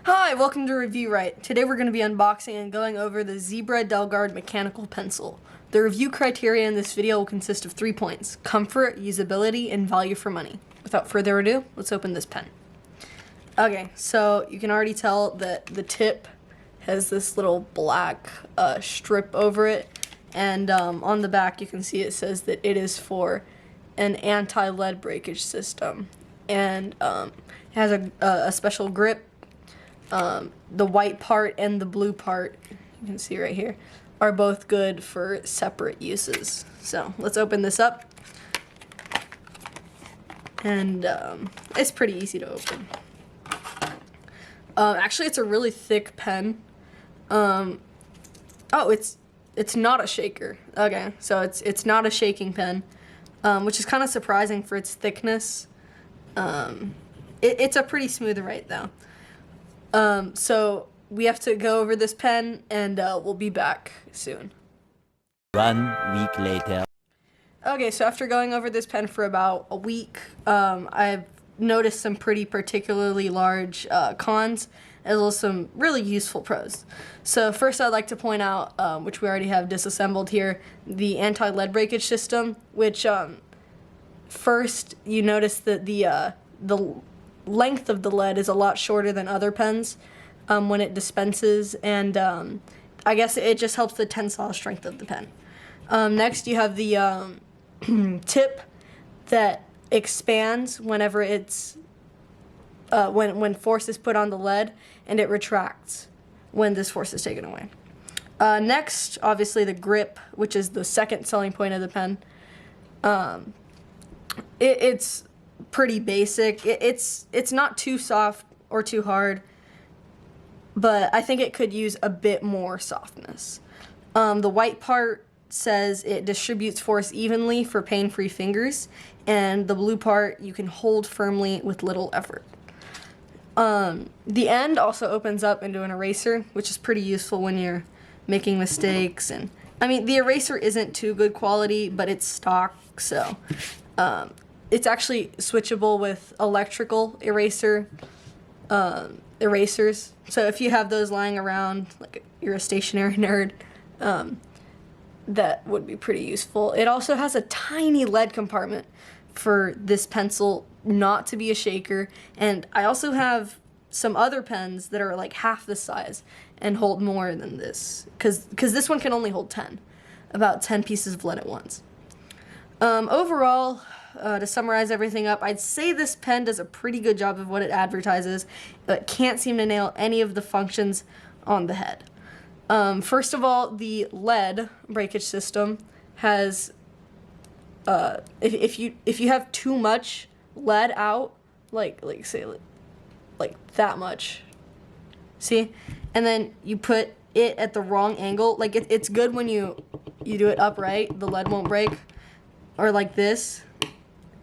Hi, welcome to Review Right. Today we're going to be unboxing and going over the Zebra Delgard mechanical pencil. The review criteria in this video will consist of 3 points: comfort, usability, and value for money. Without further ado, let's open this pen. Okay, so you can already tell that the tip has this little black strip over it, and on the back you can see it says that it is for an anti-lead breakage system, and it has a special grip. The white part and the blue part, you can see right here, are both good for separate uses. So let's open this up. And it's pretty easy to open. Actually, it's a really thick pen. Oh, it's not a shaker. Okay, so it's not a shaking pen, which is kind of surprising for its thickness. It's a pretty smooth write though. So we have to go over this pen, and we'll be back soon. 1 week later. Okay, so after going over this pen for about a week, I've noticed some pretty particularly large cons, as well as some really useful pros. So first I'd like to point out, which we already have disassembled here, the anti-lead breakage system, which first you notice that the length of the lead is a lot shorter than other pens when it dispenses, and I guess it just helps the tensile strength of the pen. Next you have the tip that expands whenever it's when force is put on the lead, and it retracts when this force is taken away. Next, obviously the grip, which is the second selling point of the pen. It's pretty basic. It's not too soft or too hard, but I think it could use a bit more softness. The white part says it distributes force evenly for pain-free fingers, and the blue part you can hold firmly with little effort. The end also opens up into an eraser, which is pretty useful when you're making mistakes. And I mean, the eraser isn't too good quality, but it's stock, so it's actually switchable with electrical erasers. So if you have those lying around, like you're a stationary nerd, that would be pretty useful. It also has a tiny lead compartment for this pencil not to be a shaker, and I also have some other pens that are like half the size and hold more than this, because this one can only hold 10, about 10 pieces of lead at once. Overall, to summarize everything up, I'd say this pen does a pretty good job of what it advertises, but can't seem to nail any of the functions on the head. First of all, the lead breakage system has, if you have too much lead out, like say like that much, see, and then you put it at the wrong angle, like it's good when you do it upright, the lead won't break, or like this.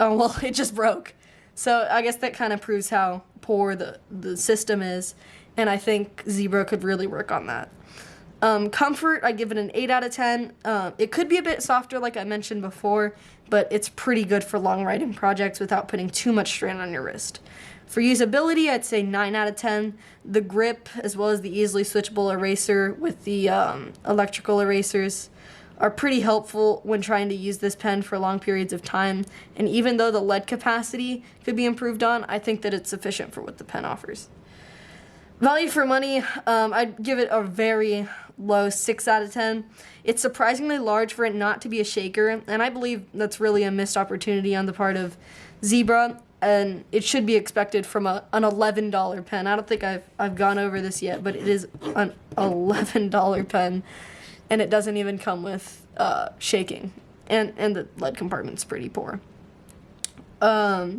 Oh well, it just broke. So I guess that kind of proves how poor the system is, and I think Zebra could really work on that. Comfort, I give it an 8 out of 10. It could be a bit softer like I mentioned before, but it's pretty good for long writing projects without putting too much strain on your wrist. For usability, I'd say 9 out of 10. The grip, as well as the easily switchable eraser with the electrical erasers, are pretty helpful when trying to use this pen for long periods of time, and even though the lead capacity could be improved on, I think that it's sufficient for what the pen offers. Value for money, I'd give it a very low 6 out of 10. It's surprisingly large for it not to be a shaker, and I believe that's really a missed opportunity on the part of Zebra, and it should be expected from an $11 pen. I don't think I've gone over this yet, but it is an $11 pen, and it doesn't even come with shaking, and the lead compartment's pretty poor. I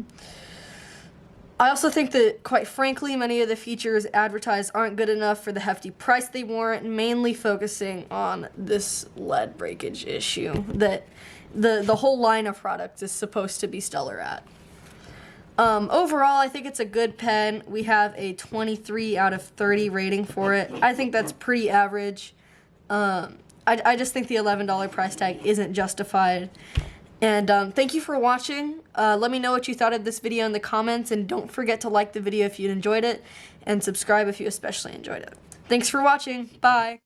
also think that, quite frankly, many of the features advertised aren't good enough for the hefty price they warrant, mainly focusing on this lead breakage issue that the whole line of products is supposed to be stellar at. Overall, I think it's a good pen. We have a 23 out of 30 rating for it. I think that's pretty average. I just think the $11 price tag isn't justified. And thank you for watching. Let me know what you thought of this video in the comments, and don't forget to like the video if you enjoyed it, and subscribe if you especially enjoyed it. Thanks for watching. Bye.